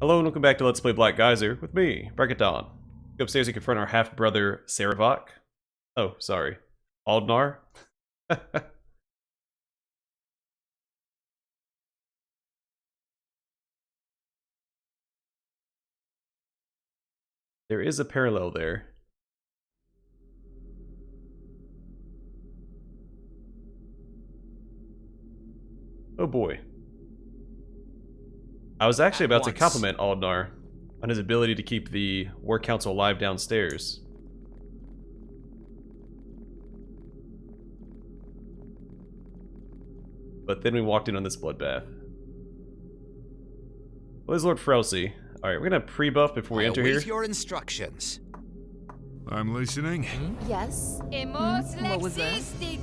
Hello and welcome back to Let's Play Black Geyser with me, Brekaton. Go upstairs and confront our half-brother, Saravok. Oh, sorry. Aldnar? There is a parallel there. Oh boy. I was actually about to compliment Aldnar on his ability to keep the War Council alive downstairs. But then we walked in on this bloodbath. Well, there's Lord Frelsey. Alright, we're gonna pre-buff before we enter here. Your instructions. I'm listening. Yes. What was that?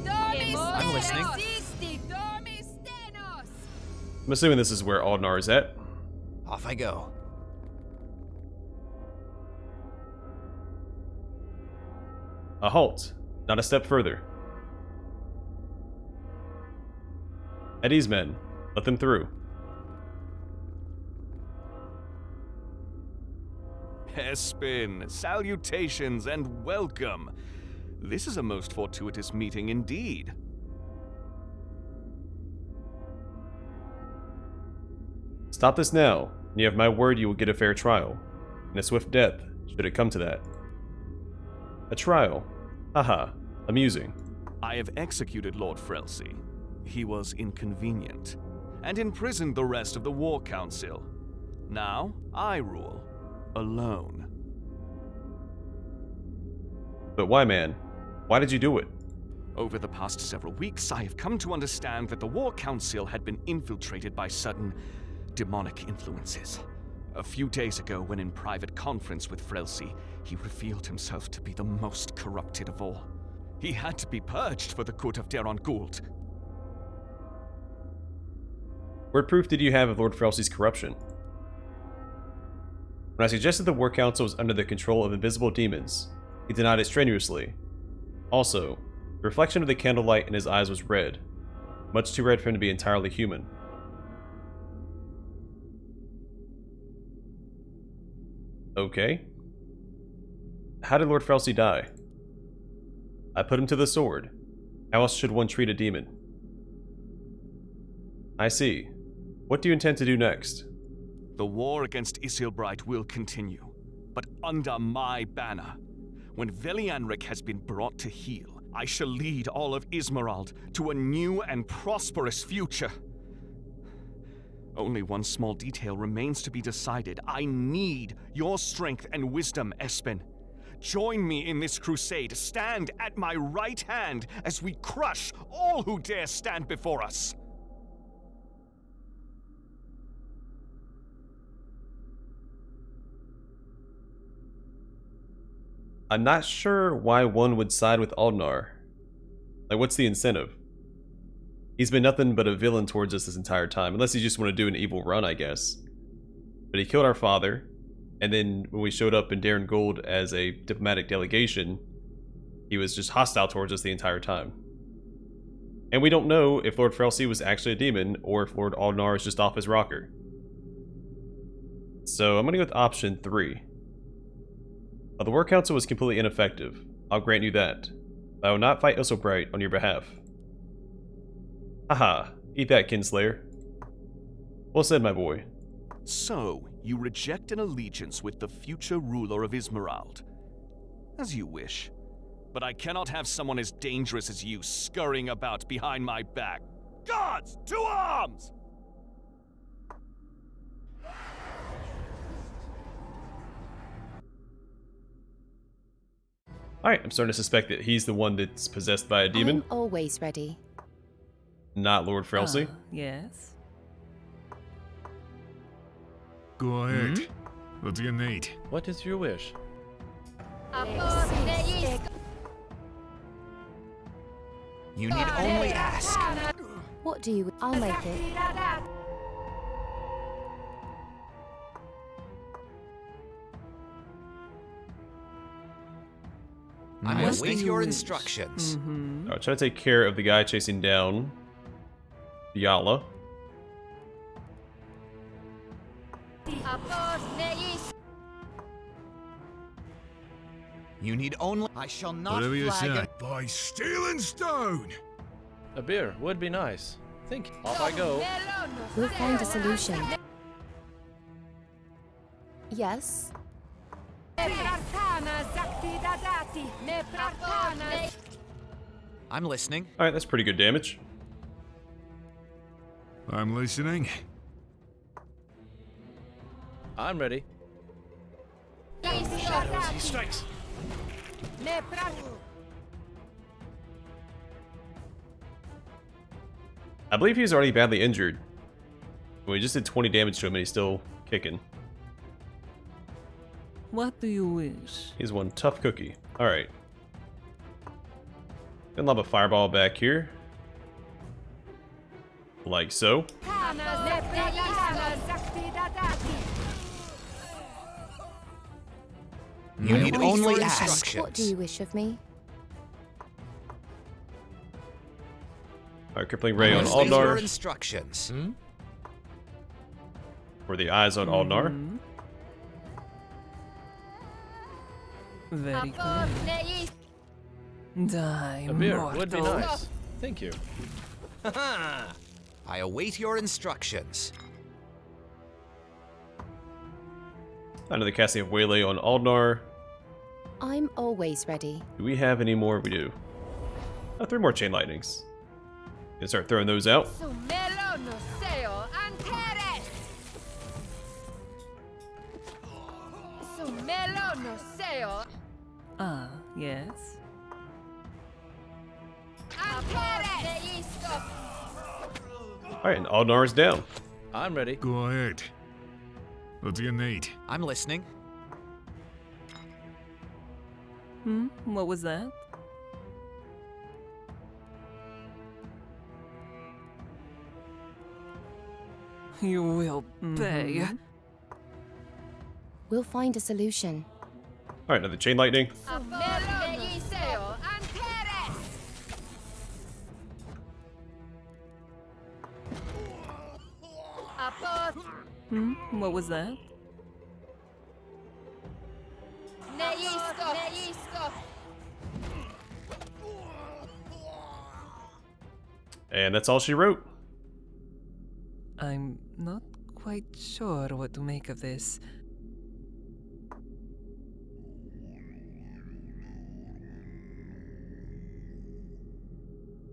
I'm listening. I'm assuming this is where Aldnar is at. Off I go. A halt. Not a step further. At ease, men. Let them through. Hespin, salutations and welcome. This is a most fortuitous meeting indeed. Stop this now, and you have my word you will get a fair trial. And a swift death, should it come to that. A trial. Haha. Amusing. I have executed Lord Frelsey. He was inconvenient, and imprisoned the rest of the War Council. Now, I rule. Alone. But why, man? Why did you do it? Over the past several weeks, I have come to understand that the War Council had been infiltrated by sudden demonic influences. A few days ago, when in private conference with Frelsey, he revealed himself to be the most corrupted of all. He had to be purged for the good of Daron Gould. What proof did you have of Lord Frelsey's corruption? When I suggested the War Council was under the control of invisible demons, he denied it strenuously. Also, the reflection of the candlelight in his eyes was red, much too red for him to be entirely human. Okay. How did Lord Frelsey die? I put him to the sword. How else should one treat a demon? I see. What do you intend to do next? The war against Isilmerald will continue, but under my banner. When Velianrik has been brought to heel, I shall lead all of Isilmerald to a new and prosperous future. Only one small detail remains to be decided. I need your strength and wisdom, Espen. Join me in this crusade. Stand at my right hand as we crush all who dare stand before us. I'm not sure why one would side with Aldnar. Like, what's the incentive? He's been nothing but a villain towards us this entire time, unless he just want to do an evil run, I guess. But he killed our father, and then when we showed up in Daron Gould as a diplomatic delegation, he was just hostile towards us the entire time. And we don't know if Lord Frelsey was actually a demon, or if Lord Aldnar is just off his rocker. So I'm gonna go with option 3. The War Council was completely ineffective. I'll grant you that. But I will not fight Isilmerald on your behalf. Haha, eat that, Kinslayer. Well said, my boy. So, you reject an allegiance with the future ruler of Isilmerald. As you wish. But I cannot have someone as dangerous as you scurrying about behind my back. Gods, to arms! Alright, I'm starting to suspect that he's the one that's possessed by a demon. I'm always ready. Not Lord Frelsey. Yes. Go ahead. Let's get Nate. What is your wish? You need only ask. What do you... I'll make it. I'm listening to your instructions. Alright, try to take care of the guy chasing down Yala. You need only. I shall not Whatever you flag say. it. By steel and stone! A beer would be nice. Think. Off I go. We'll find a solution. Yes? I'm listening. Alright, that's pretty good damage. I'm listening. I'm ready. Shadows, he strikes. I believe he's already badly injured. We just did 20 damage to him and he's still kicking. What do you wish? He's one tough cookie. Alright. Gonna lob a fireball back here. Like so. You need only What ask. do you wish of me? Alright, crippling ray on State your Aldnar. instructions. For the eyes on Aldnar. Hmm? Very good. Die, A beer mortal. would be nice. Thank you. I await your instructions. Another casting of Waylay on Aldnar. I'm always ready. Do we have any more? We do. 3 more chain lightnings. Gonna start throwing those out. Ah, yes. Alright, and Aldnar is down. I'm ready. Go ahead. What do you need? I'm listening. What was that? You will pay. We'll find a solution. Alright, another chain lightning. What was that? And that's all she wrote. I'm not quite sure what to make of this.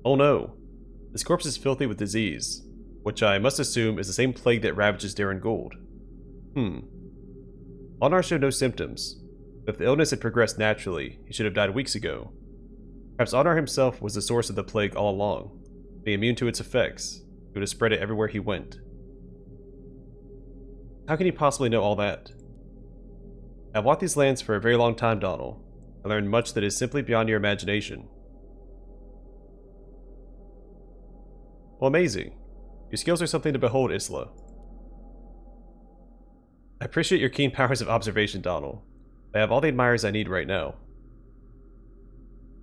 Oh no. This corpse is filthy with disease, which I must assume is the same plague that ravages Darren Gould. Aldnar showed no symptoms. If the illness had progressed naturally, he should have died weeks ago. Perhaps Aldnar himself was the source of the plague all along. Being immune to its effects, he would have spread it everywhere he went. How can he possibly know all that? I've walked these lands for a very long time, Donald. I learned much that is simply beyond your imagination. Well, amazing. Your skills are something to behold, Isla. I appreciate your keen powers of observation, Donald. I have all the admirers I need right now.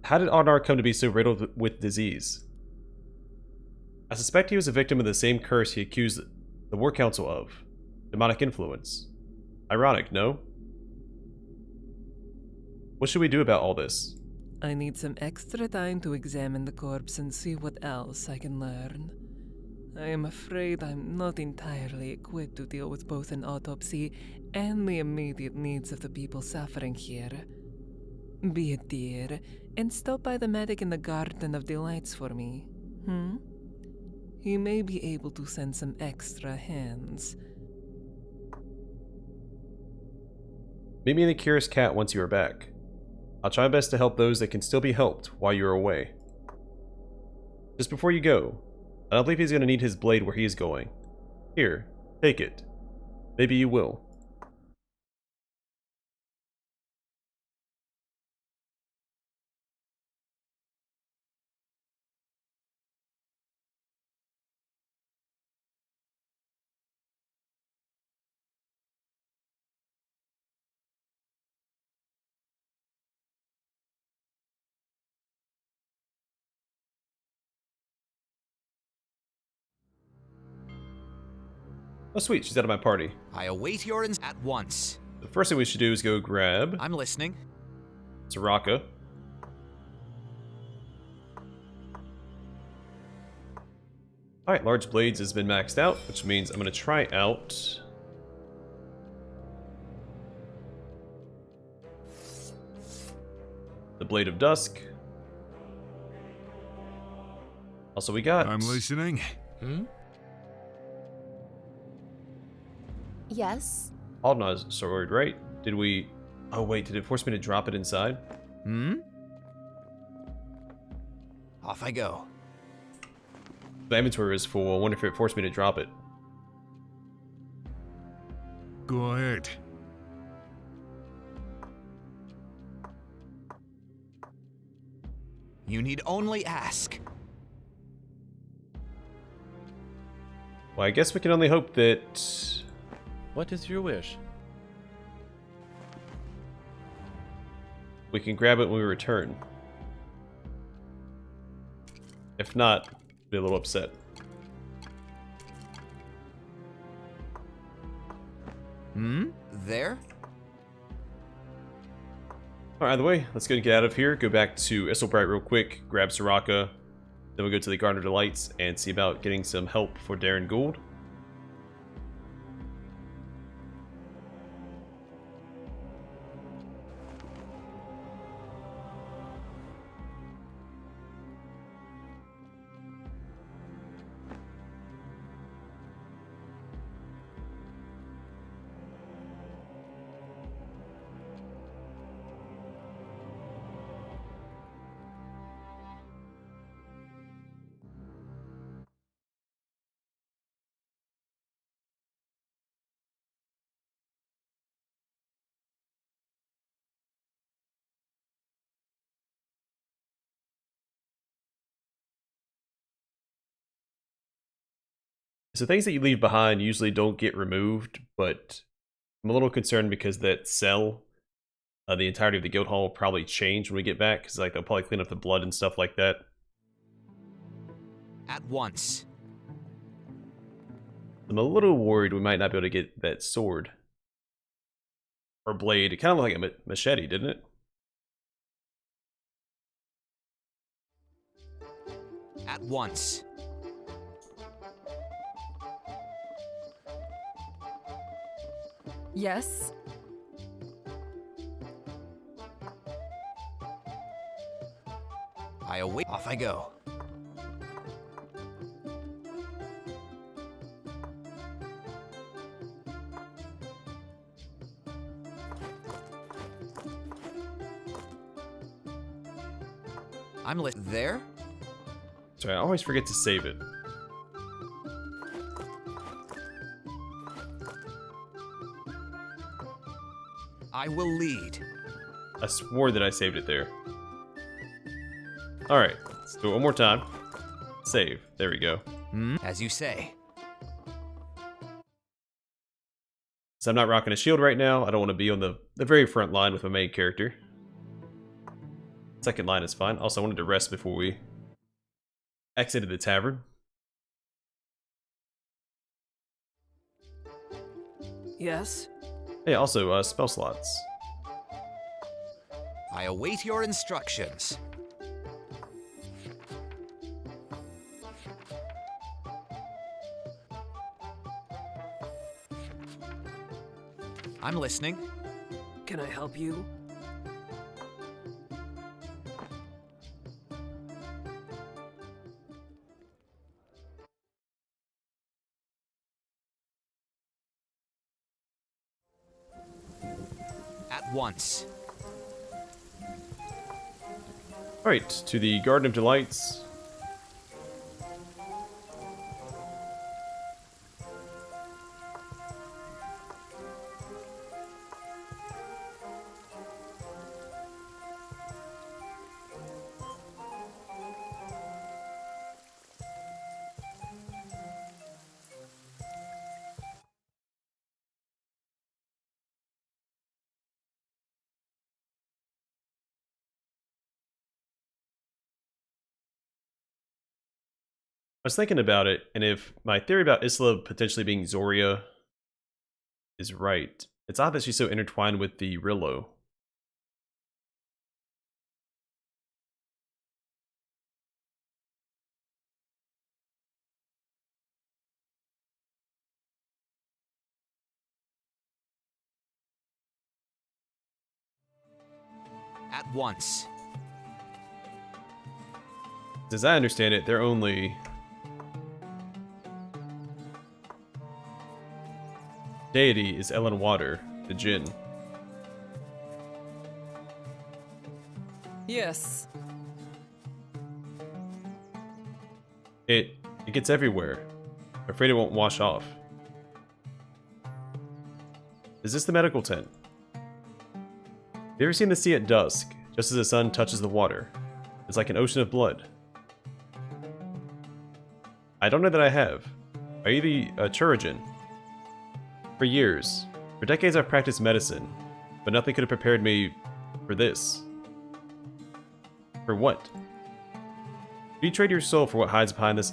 How did Aldnar come to be so riddled with disease? I suspect he was a victim of the same curse he accused the War Council of. Demonic influence. Ironic, no? What should we do about all this? I need some extra time to examine the corpse and see what else I can learn. I am afraid I'm not entirely equipped to deal with both an autopsy and the immediate needs of the people suffering here. Be a dear and stop by the medic in the Garden of Delights for me. He may be able to send some extra hands. Meet me in the Curious Cat once you are back. I'll try my best to help those that can still be helped while you are away. Just before you go, I don't believe he's going to need his blade where he is going. Here, take it. Maybe you will. Oh, sweet. She's out of my party. I await your at once. The first thing we should do is go grab I'm listening. Soraka. Alright, Large Blades has been maxed out, which means I'm going to try out the Blade of Dusk. Also, we got... I'm listening. Yes? Aldnar's sword, right? Did we... Oh, wait, did it force me to drop it inside? Off I go. The inventory is full. I wonder if it forced me to drop it. Go ahead. You need only ask. Well, I guess we can only hope that... What is your wish? we can grab it when we return. If not, I'll be a little upset. There? Alright, either way, let's go and get out of here. Go back to Isilmerald real quick, grab Soraka. Then we'll go to the Garden of Delights and see about getting some help for Darren Gould. So things that you leave behind usually don't get removed, but I'm a little concerned because that cell, the entirety of the guild hall will probably change when we get back, because like they'll probably clean up the blood and stuff like that. At once. I'm a little worried we might not be able to get that sword. Or blade. It kind of looked like a machete, didn't it? At once. Yes? I await. Off I go. I'm there? Sorry, I always forget to save it. I will lead. I swore that I saved it there. Alright, let's do it one more time. Save. There we go. As you say. So I'm not rocking a shield right now. I don't want to be on the very front line with my main character. Second line is fine. Also, I wanted to rest before we exited the tavern. Yes? Hey, also, spell slots. I await your instructions. I'm listening. Can I help you? At once. Alright, to the Garden of Delights. was thinking about it, and if my theory about Isla potentially being Zoria is right, it's odd that she's so intertwined with the Rillo. At once. As I understand it, they're only deity is Ellen Water, the Jinn. Yes. It gets everywhere. I'm afraid it won't wash off. Is this the medical tent? Have you ever seen the sea at dusk, just as the sun touches the water? It's like an ocean of blood. I don't know that I have. Are you the Chirurgeon? For years, for decades I've practiced medicine, but nothing could have prepared me for this. For what? Do you trade your soul for what hides behind this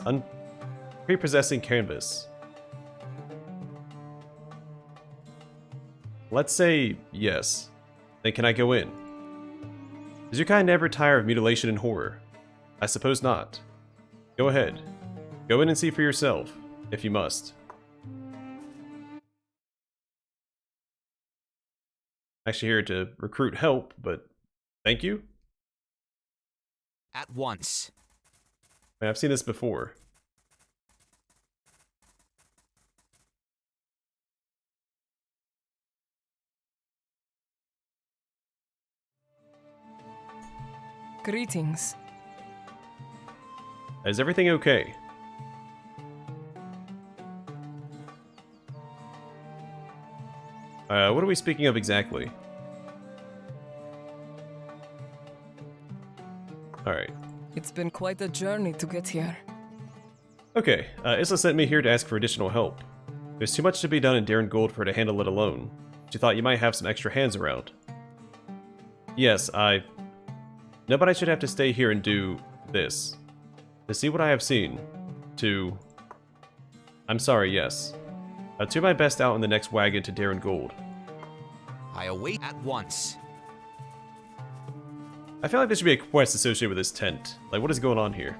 prepossessing canvas? Let's say yes. Then can I go in? Does your kind never tire of mutilation and horror? I suppose not. Go ahead. Go in and see for yourself, if you must. Actually here to recruit help, but thank you? At once. I've seen this before. Greetings. Is everything okay? What are we speaking of exactly? Alright. It's been quite a journey to get here. Okay, Isla sent me here to ask for additional help. There's too much to be done in Darren Gold for her to handle it alone. She thought you might have some extra hands around. Yes, nobody should have to stay here and do this. To see what I have seen. I'm sorry, yes. Do my best out in the next wagon to Darren Gold. I await at once. I feel like there should be a quest associated with this tent. Like, what is going on here?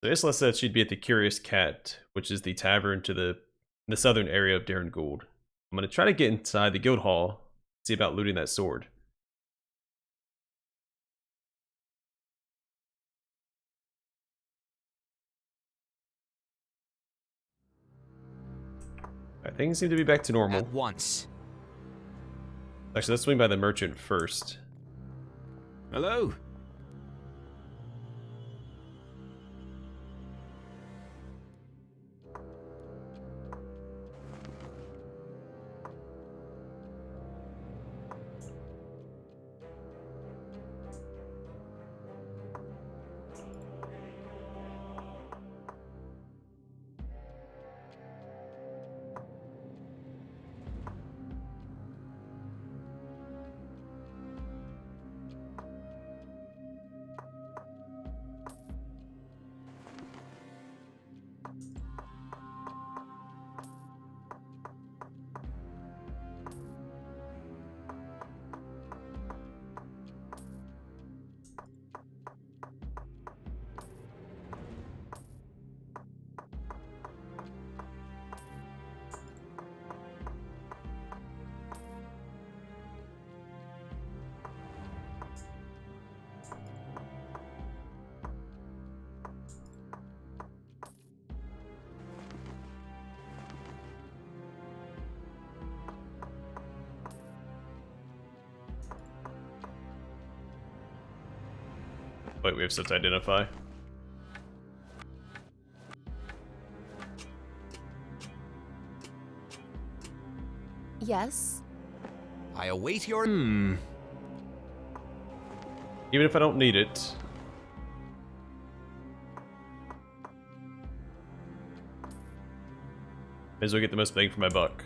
So Isla said she'd be at the Curious Cat, which is the tavern to the southern area of Darren Gould. I'm going to try to get inside the guild hall, see about looting that sword. Alright, things seem to be back to normal. At once. Actually, let's swing by the merchant first. Hello? Wait, we have stuff to identify. Yes? I await your... Even if I don't need it. May as well get the most bang for my buck.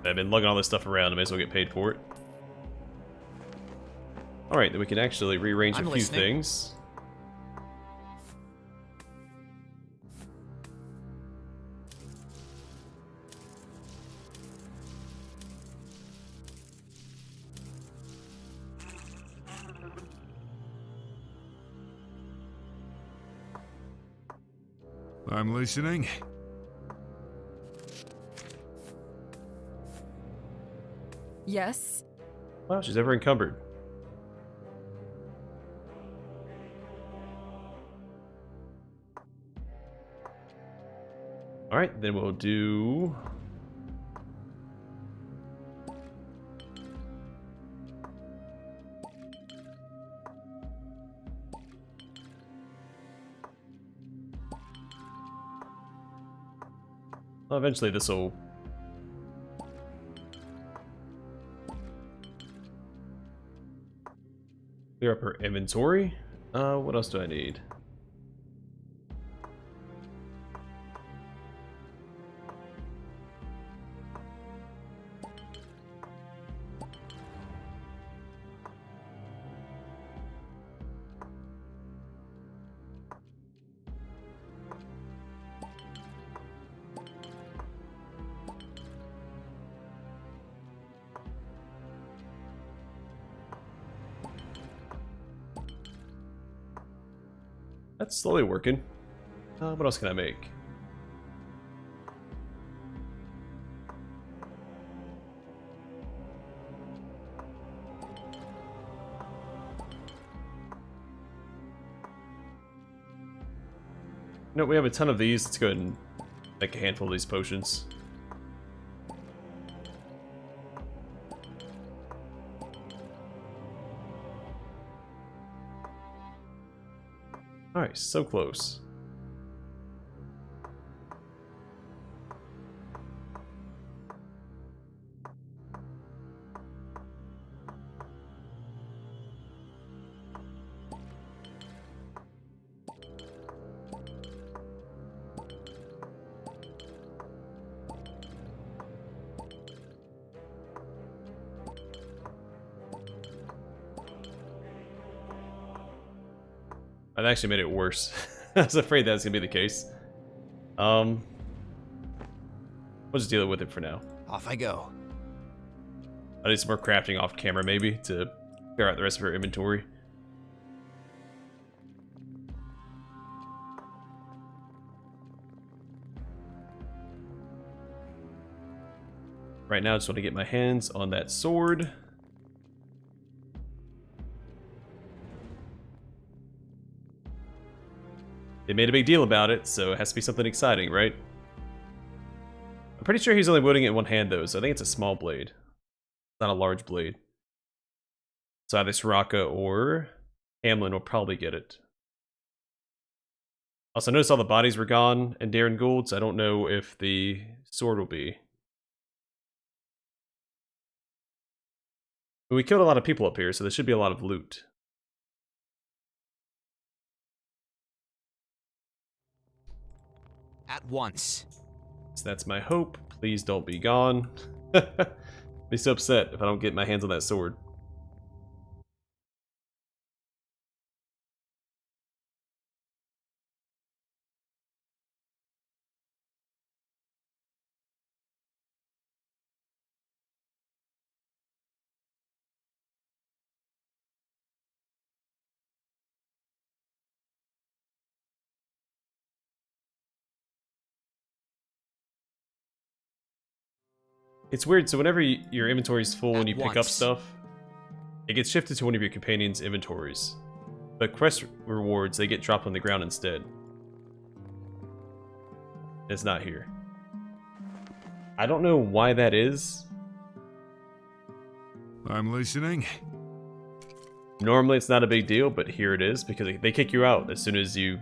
I've been lugging all this stuff around, I may as well get paid for it. Alright, then we can actually rearrange a few things. I'm listening. Yes? Wow, she's ever encumbered. Alright, then we'll do... Well, eventually this will... clear up her inventory. What else do I need? That's slowly working. What else can I make? No, we have a ton of these. Let's go ahead and make a handful of these potions. Alright, so close. I've actually made it worse. I was afraid that was gonna be the case. We'll just deal with it for now. Off I go. I need some more crafting off camera, maybe, to clear out the rest of her inventory. Right now, I just want to get my hands on that sword. They made a big deal about it, so it has to be something exciting, right? I'm pretty sure he's only wielding it in one hand, though, so I think it's a small blade. Not a large blade. So either Soraka or Hamlin will probably get it. Also, notice all the bodies were gone in Darren Gould, so I don't know if the sword will be. But we killed a lot of people up here, so there should be a lot of loot. At once. So that's my hope. Please don't be gone. Be so upset if I don't get my hands on that sword. It's weird, so whenever your inventory is full and you pick up stuff, it gets shifted to one of your companions' inventories. But quest rewards, they get dropped on the ground instead. It's not here. I don't know why that is. I'm listening. Normally it's not a big deal, but here it is, because they kick you out as soon as you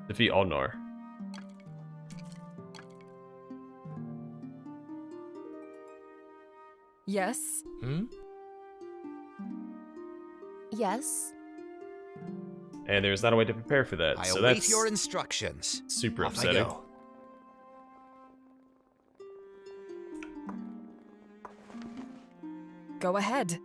defeat Aldnar. Yes? Yes? And there's not a way to prepare for that, I so await that's your instructions. super Off I upsetting. go. Go ahead.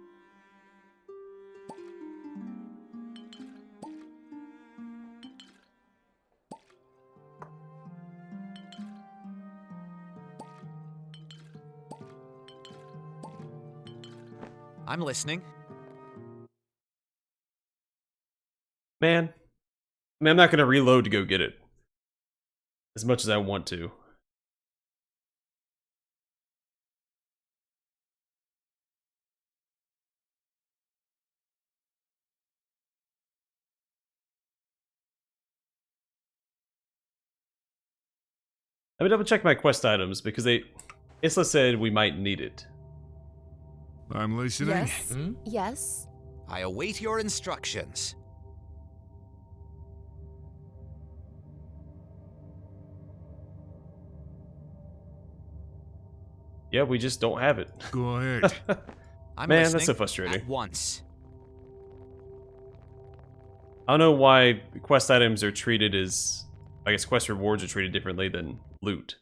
I'm listening. Man, I mean, I'm not going to reload to go get it. As much as I want to. Let me double check my quest items because Isla said we might need it. I'm listening. Yes. Yes. I await your instructions. Yeah, we just don't have it. Go ahead. I'm Man, listening. that's so frustrating. At once. I don't know why quest items are treated as... I guess quest rewards are treated differently than loot.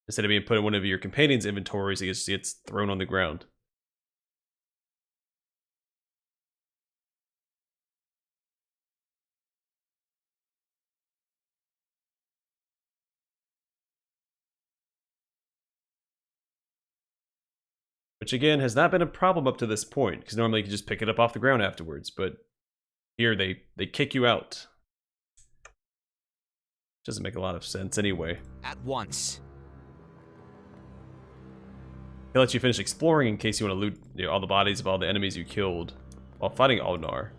Instead of being put in one of your companion's inventories, it just gets thrown on the ground. Which again has not been a problem up to this point, because normally you can just pick it up off the ground afterwards, but here they kick you out. Doesn't make a lot of sense anyway. At once. He'll let you finish exploring in case you want to loot all the bodies of all the enemies you killed while fighting Aldnar.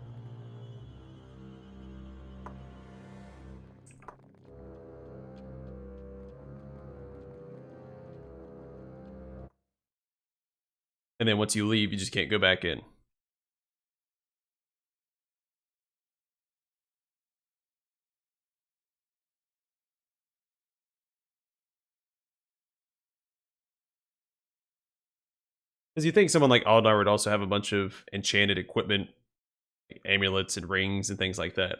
And then once you leave, you just can't go back in. Because you think someone like Aldnar would also have a bunch of enchanted equipment, like amulets and rings and things like that.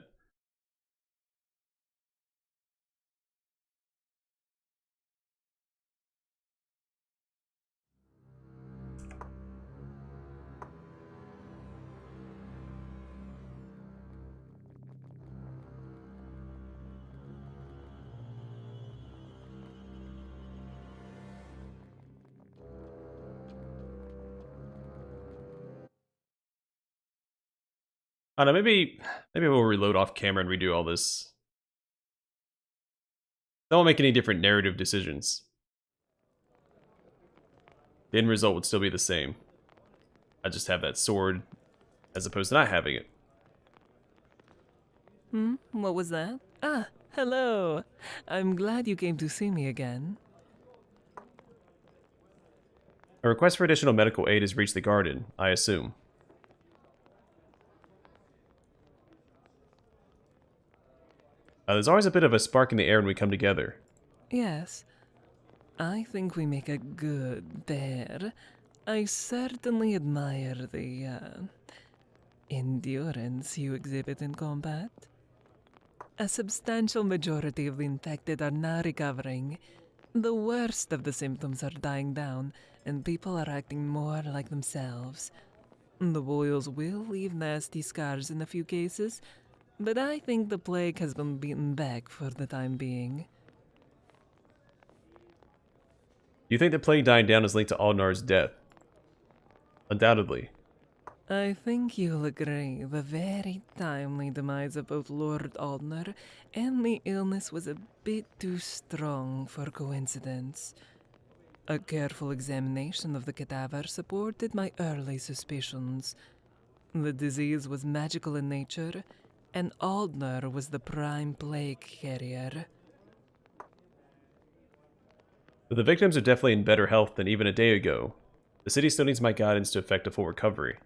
I don't know, maybe we'll reload off camera and redo all this. Don't make any different narrative decisions. The end result would still be the same. I just have that sword as opposed to not having it. What was that? Ah, hello. I'm glad you came to see me again. A request for additional medical aid has reached the garden, I assume. There's always a bit of a spark in the air when we come together. Yes. I think we make a good pair. I certainly admire the endurance you exhibit in combat. A substantial majority of the infected are now recovering. The worst of the symptoms are dying down, and people are acting more like themselves. The boils will leave nasty scars in a few cases, but I think the plague has been beaten back for the time being. Do you think the plague dying down is linked to Aldnar's death? Undoubtedly. I think you'll agree the very timely demise of both Lord Aldnar and the illness was a bit too strong for coincidence. A careful examination of the cadaver supported my early suspicions. The disease was magical in nature, and Aldnar was the prime plague carrier. But the victims are definitely in better health than even a day ago. The city still needs my guidance to effect a full recovery.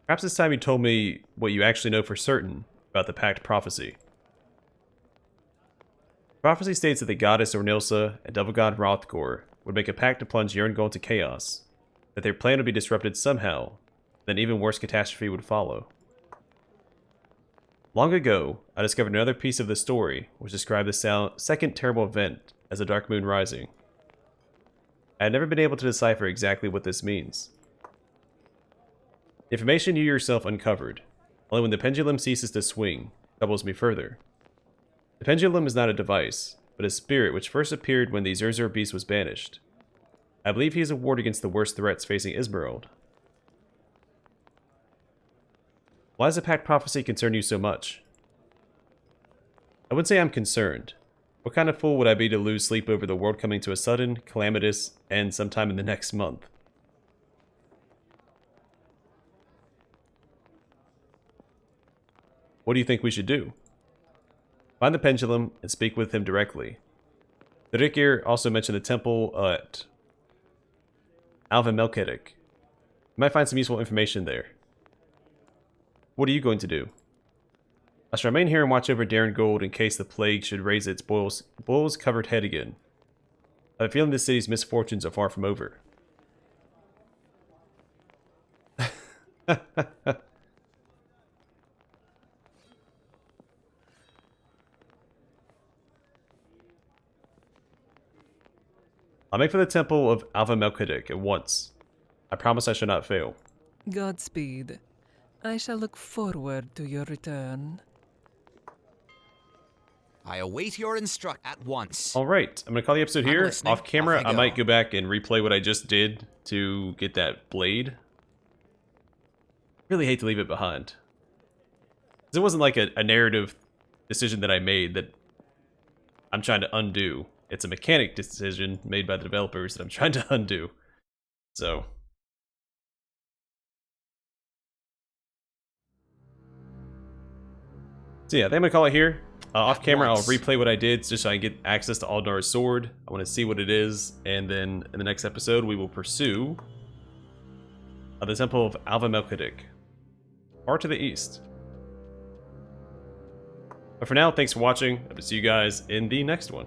Perhaps it's time you told me what you actually know for certain about the Pact prophecy. Prophecy states that the goddess Ornilsa and devil god Hrothgor would make a pact to plunge Jörngol into chaos, that their plan would be disrupted somehow, then even worse catastrophe would follow. Long ago, I discovered another piece of the story which described the second terrible event as a dark moon rising. I had never been able to decipher exactly what this means. The information you yourself uncovered, only when the pendulum ceases to swing, troubles me further. The pendulum is not a device, but a spirit which first appeared when the Zurzur beast was banished. I believe he is a ward against the worst threats facing Isilmerald. Why does the Pact prophecy concern you so much? I wouldn't say I'm concerned. What kind of fool would I be to lose sleep over the world coming to a sudden, calamitous end sometime in the next month? What do you think we should do? Find the pendulum and speak with him directly. The Rikir also mentioned the Temple at Alvimelkedic. You might find some useful information there. What are you going to do? I shall remain here and watch over Jörngol in case the plague should raise its boils-covered head again. I have a feeling this city's misfortunes are far from over. I'll make for the Temple of Alvimelkedic at once. I promise I shall not fail. Godspeed. I shall look forward to your return. I await your at once. Alright, I'm going to call the episode I'm here. listening. Off camera, Off I I go. might go back and replay what I just did to get that blade. Really hate to leave it behind. 'Cause it wasn't like a narrative decision that I made that I'm trying to undo. It's a mechanic decision made by the developers that I'm trying to undo. So yeah, I think I'm gonna call it here. Off camera, I'll once. replay what I did just so I can get access to Aldnar's sword. I want to see what it is, and then in the next episode, we will pursue the Temple of Alvimelkedic, far to the east. But for now, thanks for watching. I will see you guys in the next one.